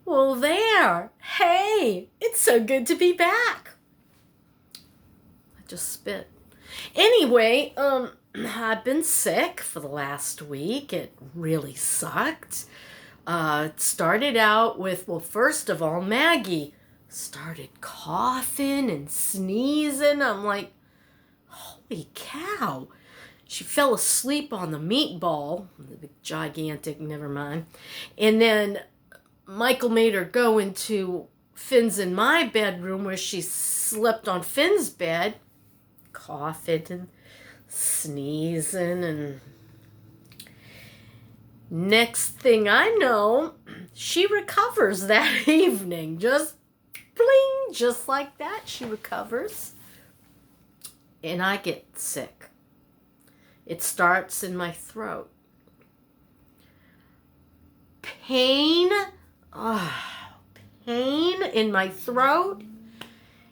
Well, there. Hey, it's so good to be back. I just spit. Anyway, I've been sick for the last week. It really sucked. It started out with, well, first of all, Maggie started coughing and sneezing. I'm like, holy cow. She fell asleep on the meatball, the gigantic, never mind. And then Michael made her go into Finn's and my bedroom where she slept on Finn's bed, coughing and sneezing. And next thing I know, she recovers that evening. Just bling, just like that, she recovers. And I get sick. It starts in my throat. Pain in my throat.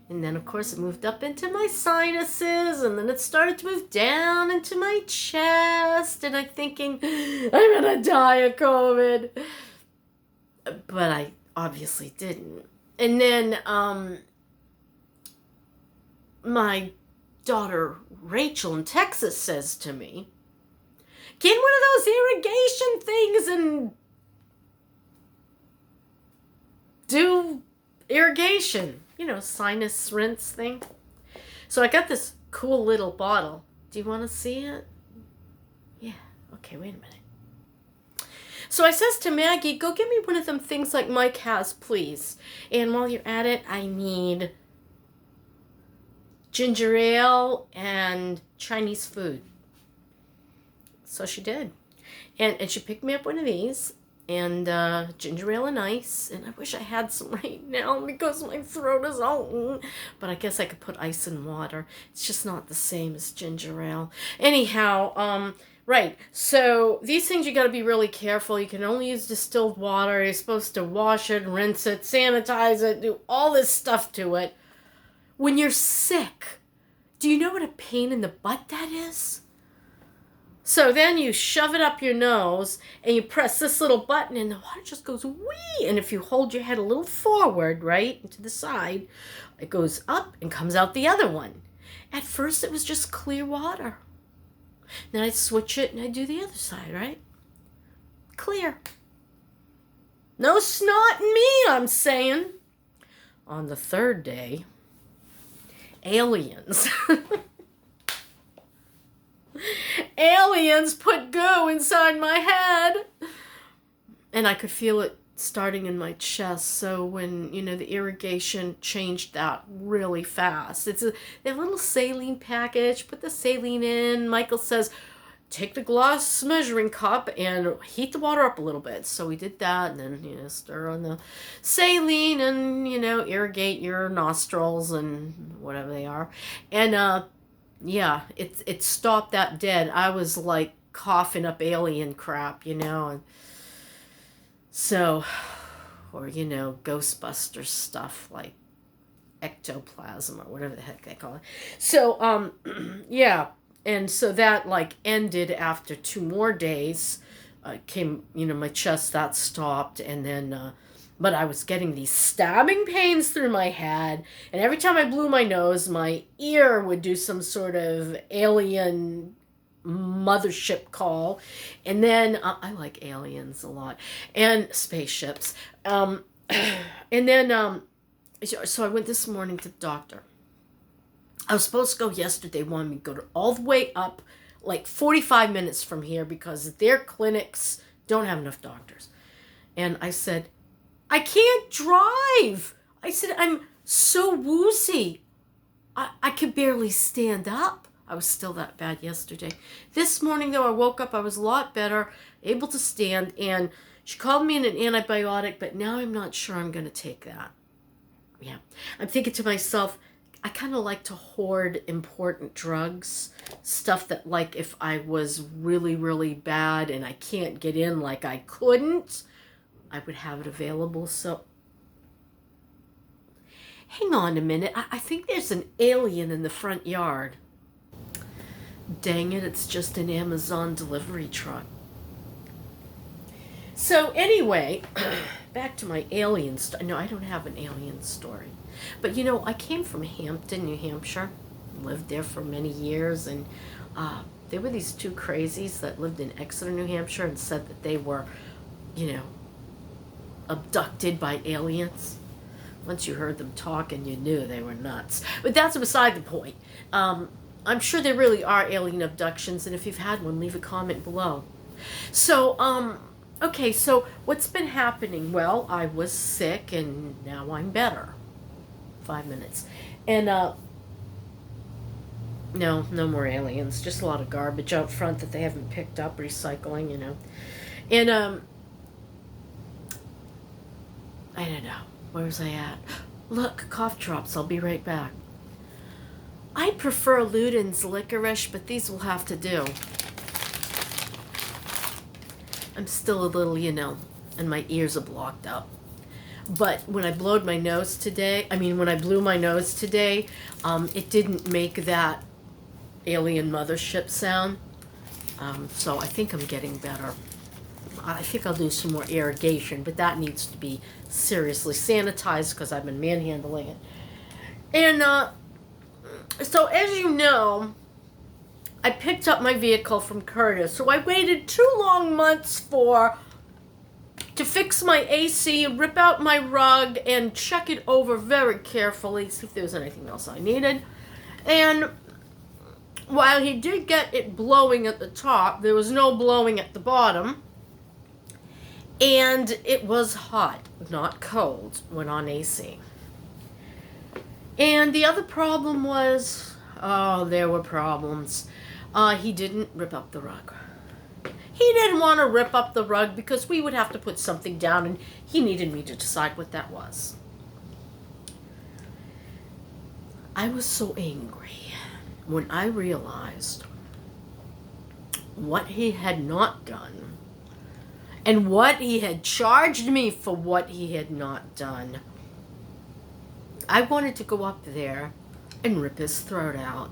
And then, of course, it moved up into my sinuses. And then it started to move down into my chest. And I'm thinking, I'm going to die of COVID. But I obviously didn't. And then my daughter Rachel in Texas says to me, get one of those irrigation things and do irrigation, sinus rinse thing. So I got this cool little bottle. Do you want to see it? Yeah. Okay, wait a minute. So I says to Maggie, go get me one of them things like Mike has, please. And while you're at it, I need ginger ale and Chinese food. So she did. And she picked me up one of these. And ginger ale and ice. And I wish I had some right now because my throat is all... But I guess I could put ice in water. It's just not the same as ginger ale. Anyhow, right. So these things you got to be really careful. You can only use distilled water. You're supposed to wash it, rinse it, sanitize it, do all this stuff to it. When you're sick, do you know what a pain in the butt that is? So then you shove it up your nose and you press this little button and the water just goes wee. And if you hold your head a little forward, right, to the side, it goes up and comes out the other one. At first it was just clear water. Then I'd switch it and I'd do the other side, right? Clear. No snot in me, I'm saying. On the third day, aliens. Aliens put goo inside my head. And I could feel it starting in my chest. So when, the irrigation changed that really fast. It's a little saline package. Put the saline in. Michael says, take the glass measuring cup and heat the water up a little bit. So we did that. And then, stir on the saline and, irrigate your nostrils and whatever they are. And, yeah, it stopped that dead. I was like coughing up alien crap, and so, or, Ghostbusters stuff like ectoplasm or whatever the heck they call it. So, yeah, and so that like ended after 2 more days. Came, my chest, that stopped, and then, but I was getting these stabbing pains through my head. And every time I blew my nose, my ear would do some sort of alien mothership call. And then, I like aliens a lot. And spaceships. And then, so I went this morning to the doctor. I was supposed to go yesterday. Wanted me to go all the way up, like 45 minutes from here, because their clinics don't have enough doctors. And I said, I can't drive. I said, I'm so woozy. I could barely stand up. I was still that bad yesterday. This morning, though, I woke up. I was a lot better, able to stand. And she called me in an antibiotic, but now I'm not sure I'm going to take that. Yeah. I'm thinking to myself, I kind of like to hoard important drugs. Stuff that, like, if I was really, really bad and I can't get in like I couldn't, I would have it available. So hang on a minute. I think there's an alien in the front yard. Dang it, it's just an Amazon delivery truck. So anyway, back to my alien story. No, I don't have an alien story. But I came from Hampton, New Hampshire. Lived there for many years, and there were these two crazies that lived in Exeter, New Hampshire, and said that they were, abducted by aliens. Once you heard them talking, you knew they were nuts. But that's beside the point. I'm sure there really are alien abductions, and if you've had one, leave a comment below. So, okay, so what's been happening? Well, I was sick, and now I'm better. 5 minutes. And, no more aliens. Just a lot of garbage out front that they haven't picked up, recycling, And, I don't know. Where was I at? Look, cough drops. I'll be right back. I prefer Luden's licorice, but these will have to do. I'm still a little, and my ears are blocked up. But when I blew my nose today, it didn't make that alien mothership sound. So I think I'm getting better. I think I'll do some more irrigation, but that needs to be seriously sanitized because I've been manhandling it. And so as you know, I picked up my vehicle from Kurtis. So I waited 2 long months to fix my AC, rip out my rug, and check it over very carefully, see if there was anything else I needed. And while he did get it blowing at the top, there was no blowing at the bottom. And it was hot, not cold, when on AC. And the other problem was, there were problems. He didn't rip up the rug. He didn't want to rip up the rug because we would have to put something down, and he needed me to decide what that was. I was so angry when I realized what he had not done and what he had charged me for what he had not done. I wanted to go up there and rip his throat out.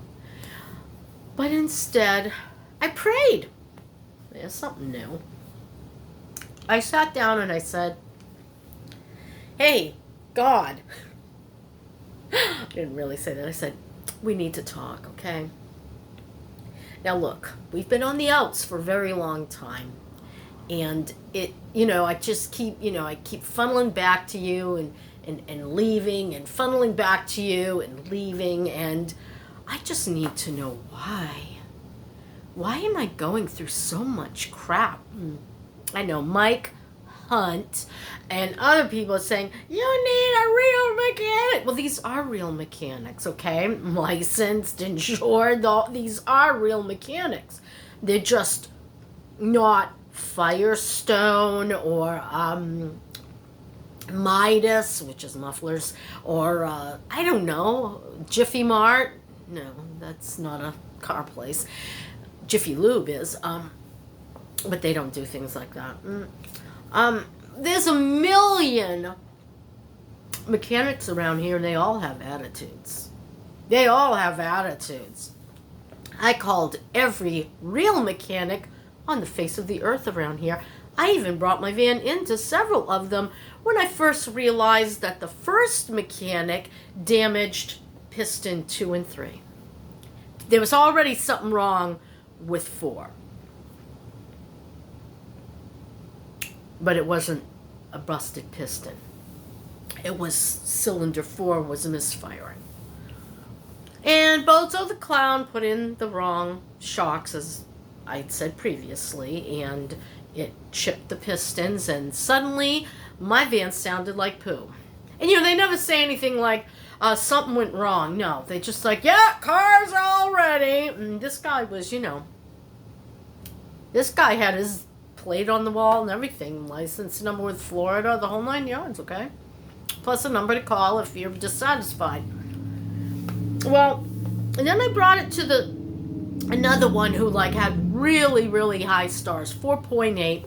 But instead, I prayed. There's something new. I sat down and I said, hey, God. I didn't really say that. I said, we need to talk, okay? Now look, we've been on the outs for a very long time. And I just keep, I keep funneling back to you and leaving and funneling back to you and leaving. And I just need to know why. Why am I going through so much crap? I know Mike Hunt and other people are saying, you need a real mechanic. Well, these are real mechanics, okay? Licensed, insured, these are real mechanics. They're just not Firestone or Midas, which is mufflers, or I don't know, Jiffy Mart. No, that's not a car place. Jiffy Lube is, but they don't do things like that. There's a million mechanics around here, and they all have attitudes. They all have attitudes. I called every real mechanic on the face of the earth around here. I even brought my van into several of them when I first realized that the first mechanic damaged piston 2 and 3. There was already something wrong with 4. But it wasn't a busted piston. It was cylinder 4 was misfiring. And Bozo the Clown put in the wrong shocks, as I'd said previously, and it chipped the pistons, and suddenly my van sounded like poo. And they never say anything like, something went wrong. No, they just like, yeah, cars are all ready. And this guy was, this guy had his plate on the wall and everything, license number with Florida, the whole 9 yards, okay? Plus a number to call if you're dissatisfied. Well, and then I brought it to another one who had really, really high stars, 4.8,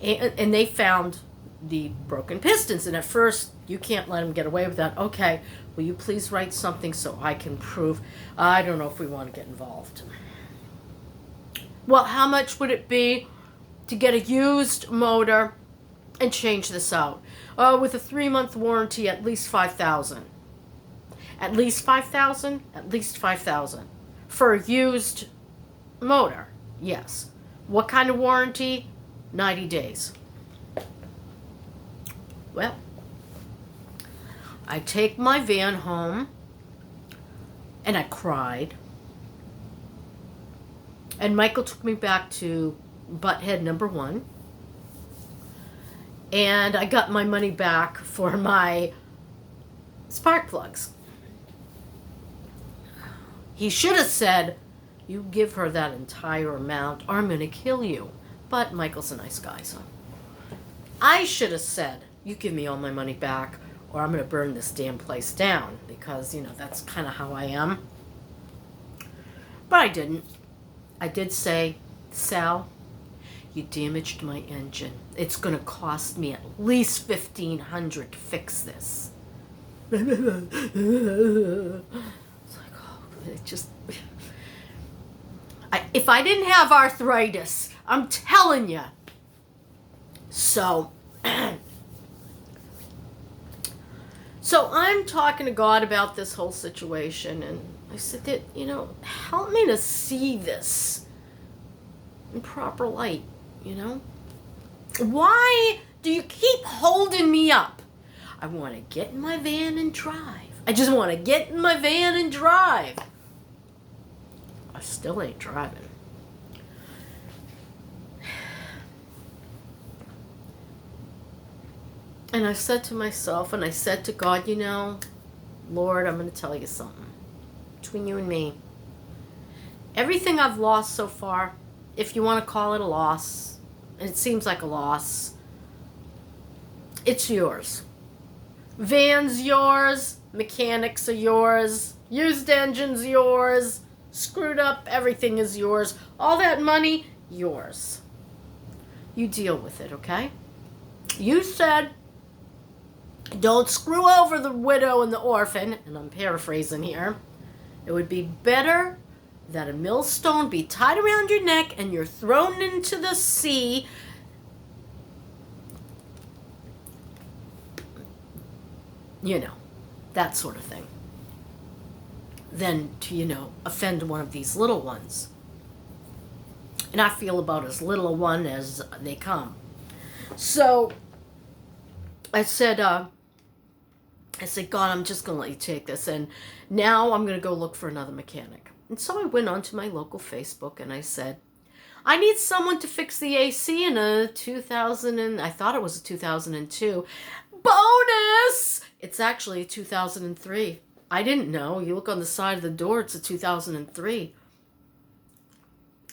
and they found the broken pistons. And at first, you can't let them get away with that. Okay, will you please write something so I can prove? I don't know if we want to get involved. Well, how much would it be to get a used motor and change this out. With a 3-month warranty, at least 5,000. At least 5,000? At least 5,000. For a used motor, yes. What kind of warranty? 90 days. Well, I take my van home, and I cried. And Michael took me back to Butthead number 1. And I got my money back for my spark plugs. He should have said, you give her that entire amount or I'm going to kill you. But Michael's a nice guy, so. I should have said, you give me all my money back or I'm going to burn this damn place down. Because, that's kind of how I am. But I didn't. I did say, Sal, you damaged my engine. It's going to cost me at least $1,500 to fix this. It's like, it just... if I didn't have arthritis, I'm telling you. So, so I'm talking to God about this whole situation, and I said that, help me to see this in proper light, Why do you keep holding me up? I want to get in my van and drive. I just want to get in my van and drive. I still ain't driving. And I said to myself, and I said to God, Lord, I'm going to tell you something. Between you and me. Everything I've lost so far, if you want to call it a loss, and it seems like a loss, it's yours. Van's yours, mechanics are yours, used engines yours, screwed up, everything is yours. All that money, yours. You deal with it, okay? You said, don't screw over the widow and the orphan, and I'm paraphrasing here. It would be better that a millstone be tied around your neck and you're thrown into the sea that sort of thing, than to, offend one of these little ones. And I feel about as little a one as they come. So I said, God, I'm just going to let you take this. And now I'm going to go look for another mechanic. And so I went onto my local Facebook and I said, I need someone to fix the AC in a 2000 I thought it was a 2002. Bonus! It's actually a 2003. I didn't know. You look on the side of the door, it's a 2003.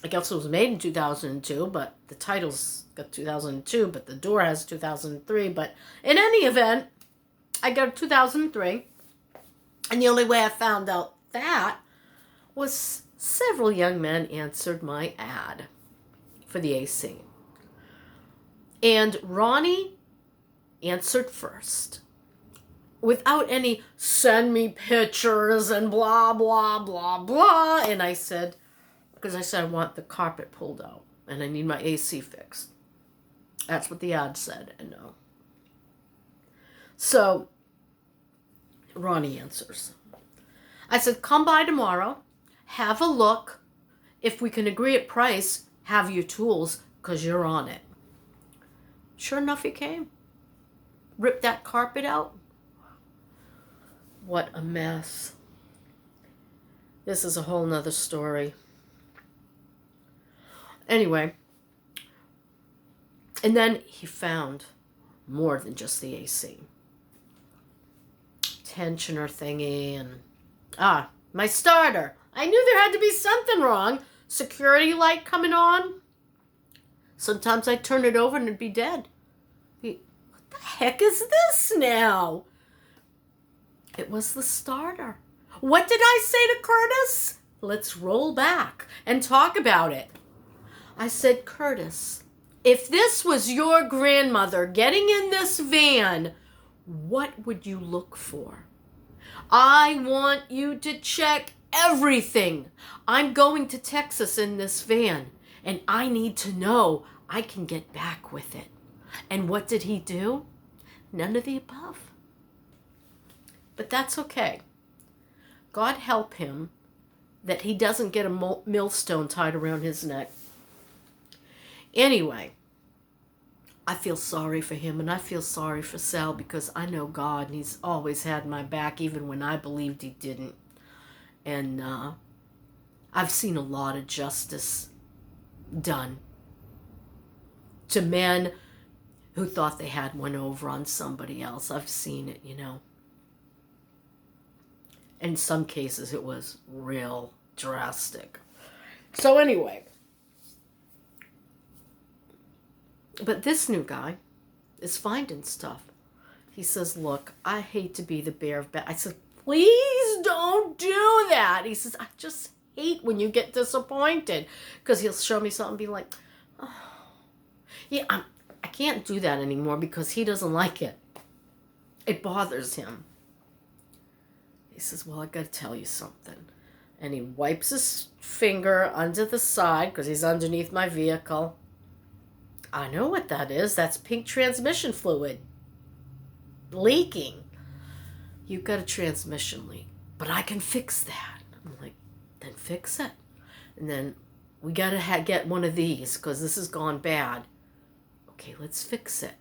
I guess it was made in 2002, but the title's got 2002, but the door has 2003. But in any event, I got a 2003. And the only way I found out that was several young men answered my ad for the AC. And Ronnie answered first. Without any send me pictures and blah, blah, blah, blah. And I said, because I said I want the carpet pulled out and I need my AC fixed. That's what the ad said, and no. So, Ronnie answers. I said, come by tomorrow, have a look. If we can agree at price, have your tools, because you're on it. Sure enough, he came. Ripped that carpet out. What a mess. This is a whole nother story. Anyway, and then he found more than just the AC. Tensioner thingy and, my starter. I knew there had to be something wrong. Security light coming on. Sometimes I'd turn it over and it'd be dead. What the heck is this now? It was the starter. What did I say to Kurtis? Let's roll back and talk about it. I said, Kurtis, if this was your grandmother getting in this van, what would you look for? I want you to check everything. I'm going to Texas in this van, and I need to know I can get back with it. And what did he do? None of the above. But that's okay. God help him that he doesn't get a millstone tied around his neck. Anyway, I feel sorry for him, and I feel sorry for Sal, because I know God, and he's always had my back, even when I believed he didn't. And I've seen a lot of justice done to men who thought they had one over on somebody else. I've seen it, you know. In some cases, it was real drastic. So anyway, but this new guy is finding stuff. He says, look, I hate to be the bearer of bad. I said, please don't do that. He says, I just hate when you get disappointed. Because he'll show me something and be like, oh, yeah, I can't do that anymore because he doesn't like it. It bothers him. He says, well, I got to tell you something. And he wipes his finger under the side because he's underneath my vehicle. I know what that is. That's pink transmission fluid leaking. You've got a transmission leak, but I can fix that. I'm like, then fix it. And then we got to get one of these because this has gone bad. Okay, let's fix it.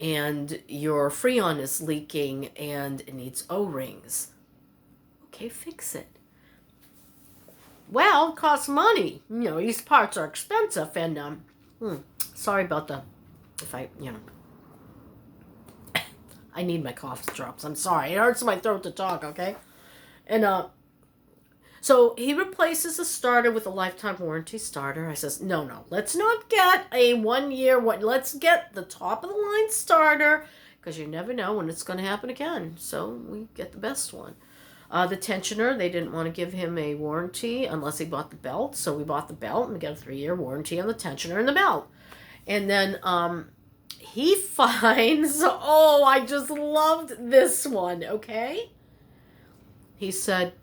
And your Freon is leaking and it needs O-rings. Okay, fix it. Well, it costs money. You know, these parts are expensive. And, sorry about I need my cough drops. I'm sorry. It hurts my throat to talk, okay? And, so he replaces the starter with a lifetime warranty starter. I says, no, let's not get a 1 year one. Let's get the top of the line starter because you never know when it's going to happen again. So we get the best one. The tensioner, they didn't want to give him a warranty unless he bought the belt. So we bought the belt and we got a 3-year warranty on the tensioner and the belt. And then he finds, oh, I just loved this one, okay? He said,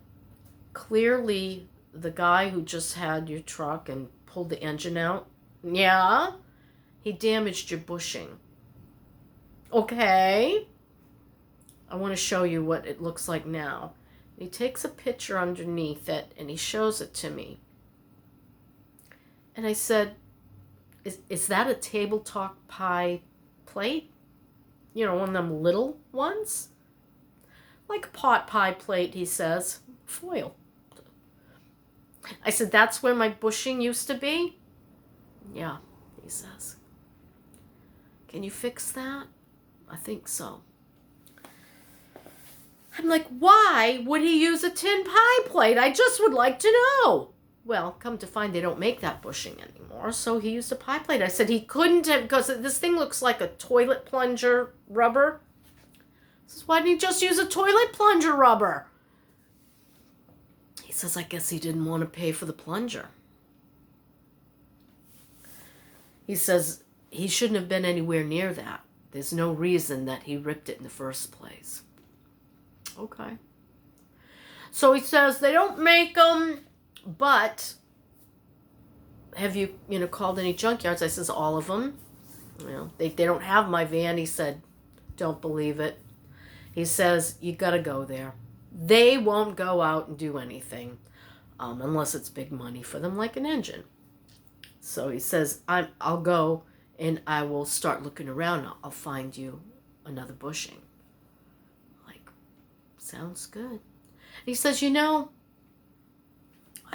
clearly the guy who just had your truck and pulled the engine out, yeah, he damaged your bushing. Okay. I want to show you what it looks like now. He takes a picture underneath it and he shows it to me. And I said, is that a tabletop pie plate? You know, one of them little ones? Like a pot pie plate, he says. Foil. I said, that's where my bushing used to be? Yeah, he says. Can you fix that? I think so. I'm like, why would he use a tin pie plate? I just would like to know. Well, come to find they don't make that bushing anymore, so he used a pie plate. I said he couldn't have, because this thing looks like a toilet plunger rubber. I says, why didn't he just use a toilet plunger rubber? He says, I guess he didn't want to pay for the plunger. He says he shouldn't have been anywhere near that. There's no reason that he ripped it in the first place. Okay. So he says they don't make them, but have you, called any junkyards? I says, all of them. They don't have my van. He said, don't believe it. He says, you got to go there. They won't go out and do anything unless it's big money for them, like an engine. So he says, I'll go and I will start looking around. I'll find you another bushing. Like, sounds good. He says, I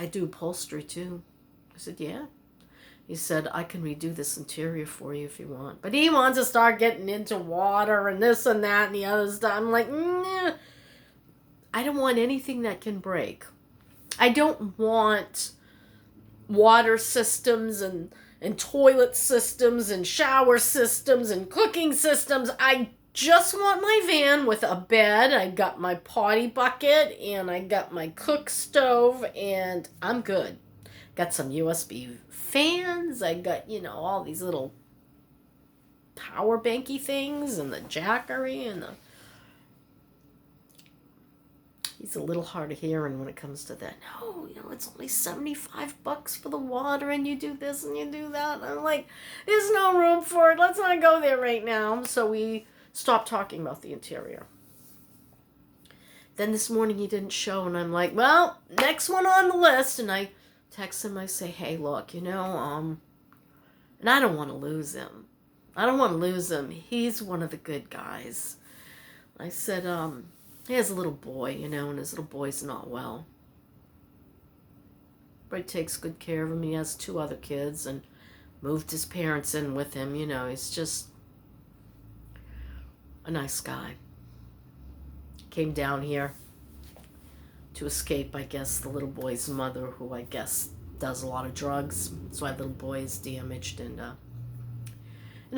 do upholstery too. I said, yeah. He said, I can redo this interior for you if you want. But he wants to start getting into water and this and that and the other stuff. I'm like, nah. I don't want anything that can break. I don't want water systems and toilet systems and shower systems and cooking systems. I just want my van with a bed. I got my potty bucket and I got my cook stove and I'm good. Got some USB fans. I got, all these little power banky things and the jackery and the... He's a little hard of hearing when it comes to that. No, it's only $75 for the water, and you do this and you do that. And I'm like, there's no room for it. Let's not go there right now. So we stopped talking about the interior. Then this morning he didn't show, and I'm like, well, next one on the list. And I text him, I say, hey, look, and I don't want to lose him. He's one of the good guys. I said, he has a little boy, and his little boy's not well. But he takes good care of him. He has 2 other kids and moved his parents in with him. He's just a nice guy. Came down here to escape, I guess, the little boy's mother, who I guess does a lot of drugs. So my little boy is damaged, and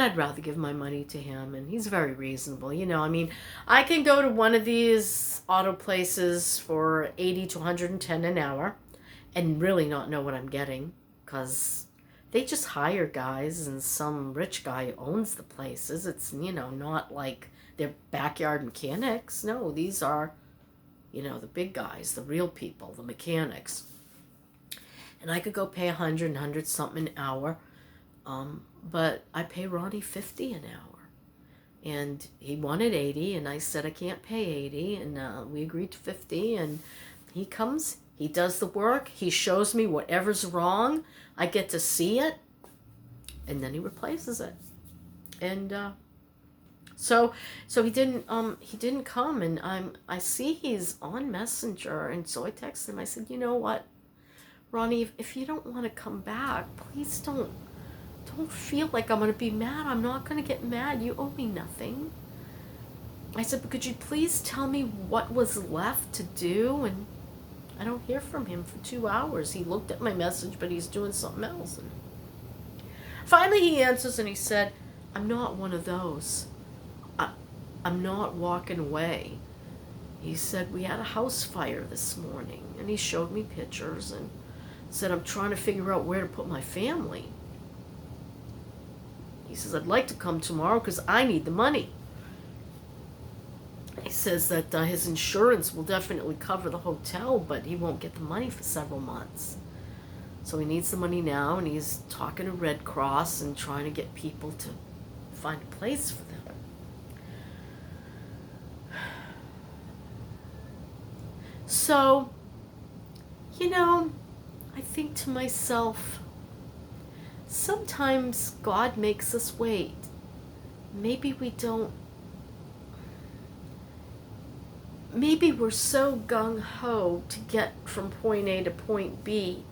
I'd rather give my money to him, and he's very reasonable. I can go to one of these auto places for $80 to $110 an hour and really not know what I'm getting, because they just hire guys, and some rich guy owns the places. It's, not like they're backyard mechanics. No, these are, the big guys, the real people, the mechanics. And I could go pay 100 something an hour. But I pay Ronnie $50 an hour, and he wanted $80, and I said I can't pay $80, and we agreed to $50, and he comes, he does the work, he shows me whatever's wrong, I get to see it, and then he replaces it, and so he didn't come, and I see he's on Messenger, and so I texted him. I said, you know what, Ronnie, if you don't want to come back, please don't feel like I'm going to be mad. I'm not going to get mad. You owe me nothing. I said, but could you please tell me what was left to do? And I don't hear from him for 2 hours. He looked at my message, but he's doing something else. And finally he answers, and he said, I'm not one of those. I'm not walking away. He said, we had a house fire this morning, and he showed me pictures and said, I'm trying to figure out where to put my family. He says, I'd like to come tomorrow because I need the money. He says that his insurance will definitely cover the hotel, but he won't get the money for several months. So he needs the money now, and he's talking to Red Cross and trying to get people to find a place for them. So, I think to myself, sometimes God makes us wait. Maybe we don't. Maybe we're so gung-ho to get from point A to point B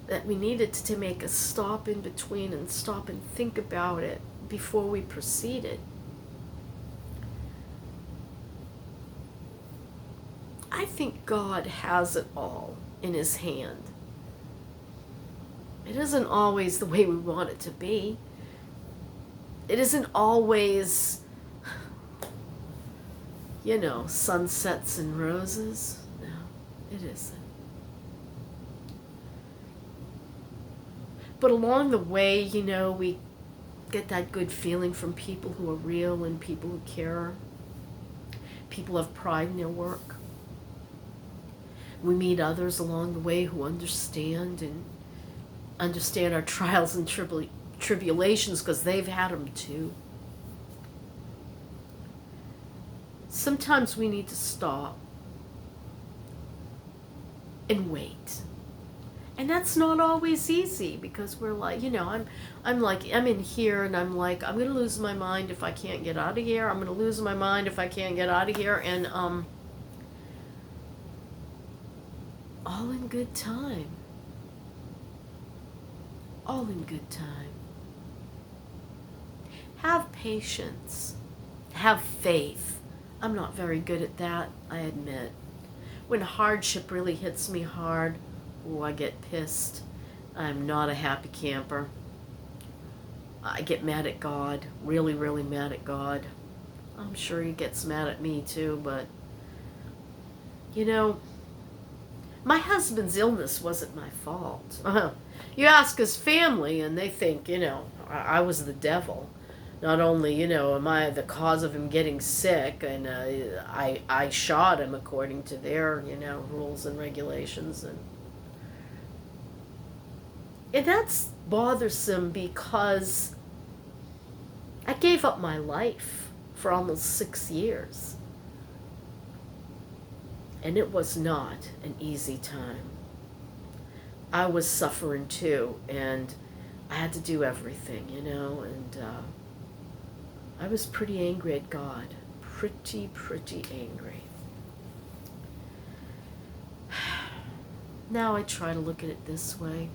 that we needed to make a stop in between and stop and think about it before we proceeded. I think God has it all in his hand. It isn't always the way we want it to be. It isn't always, sunsets and roses. No, it isn't. But along the way, we get that good feeling from people who are real and people who care. People have pride in their work. We meet others along the way who understand our trials and tribulations because they've had them too. Sometimes we need to stop and wait. And that's not always easy because we're like, I'm in here and I'm like, I'm going to lose my mind if I can't get out of here. I'm going to lose my mind if I can't get out of here. And all in good time. All in good time. Have patience. Have faith. I'm not very good at that, I admit. When hardship really hits me hard, I get pissed. I'm not a happy camper. I get mad at God. Really, really mad at God. I'm sure he gets mad at me too, but my husband's illness wasn't my fault. You ask his family and they think, I was the devil. not only, am I the cause of him getting sick, and I shot him according to their, rules and regulations, and that's bothersome because I gave up my life for almost 6 years, and it was not an easy time. I was suffering too, and I had to do everything, and I was pretty angry at God. Pretty angry. Now I try to look at it this way.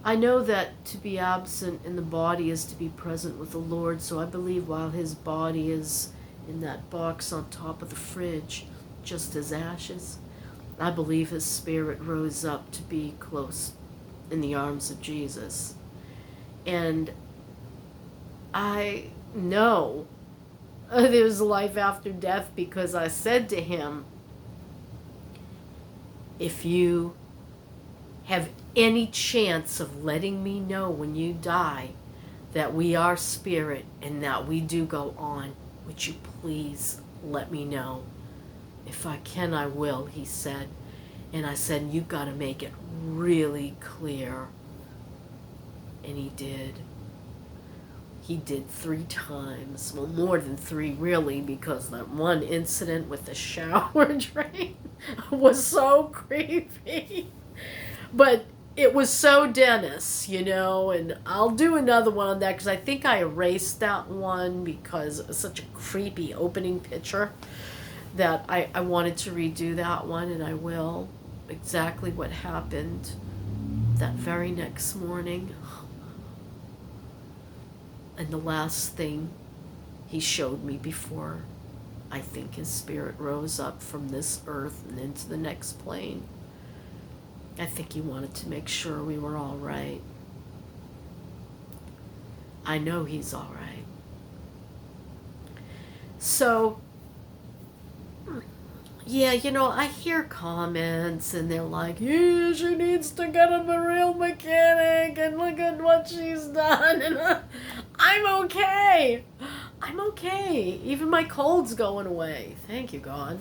I know that to be absent in the body is to be present with the Lord, so I believe while his body is in that box on top of the fridge, just as ashes, I believe his spirit rose up to be close in the arms of Jesus. And I know there's life after death because I said to him, if you have any chance of letting me know when you die that we are spirit and that we do go on, would you please let me know? If I can, I will, he said. And I said, you've got to make it really clear. And he did. He did 3 times. Well, more than 3, really, because that one incident with the shower drain was so creepy. But it was so Dennis, and I'll do another one on that because I think I erased that one because it was such a creepy opening picture that I wanted to redo that one, and I will. Exactly what happened that very next morning. And the last thing he showed me before I think his spirit rose up from this earth and into the next plane, I think he wanted to make sure we were all right. I know he's all right. So, yeah, I hear comments and they're like, yeah, she needs to get a real mechanic and look at what she's done. And I'm okay. I'm okay. Even my cold's going away. Thank you, God.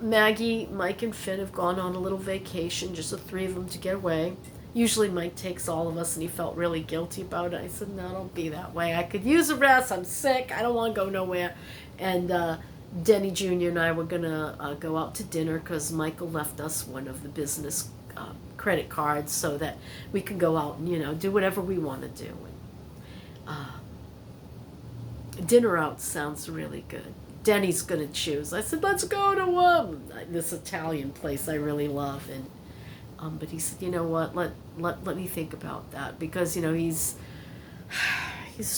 Maggie, Mike, and Finn have gone on a little vacation, just the 3 of them to get away. Usually Mike takes all of us, and he felt really guilty about it. I said, no, don't be that way. I could use a rest. I'm sick. I don't want to go nowhere. And Denny Jr. and I were going to go out to dinner because Michael left us one of the business credit cards so that we can go out and, do whatever we want to do. Dinner out sounds really good. Denny's going to choose. I said, let's go to this Italian place I really love. And but he said, you know what, let me think about that because, he's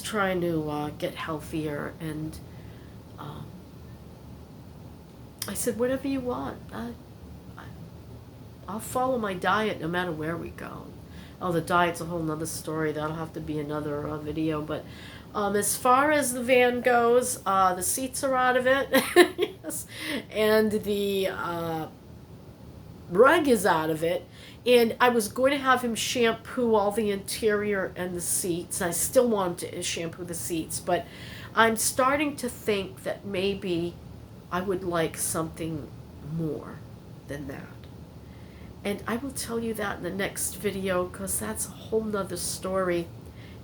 trying to get healthier. And I said, whatever you want. I'll follow my diet no matter where we go. Oh, the diet's a whole nother story. That'll have to be another video. But as far as the van goes, the seats are out of it. Yes. And the rug is out of it. And I was going to have him shampoo all the interior and the seats. I still want him to shampoo the seats. But I'm starting to think that maybe I would like something more than that. And I will tell you that in the next video because that's a whole nother story.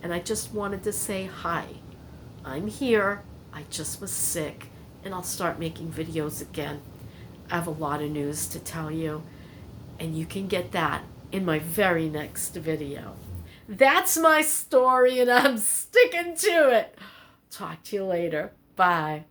And I just wanted to say hi. I'm here. I just was sick. And I'll start making videos again. I have a lot of news to tell you. And you can get that in my very next video. That's my story and I'm sticking to it. Talk to you later. Bye.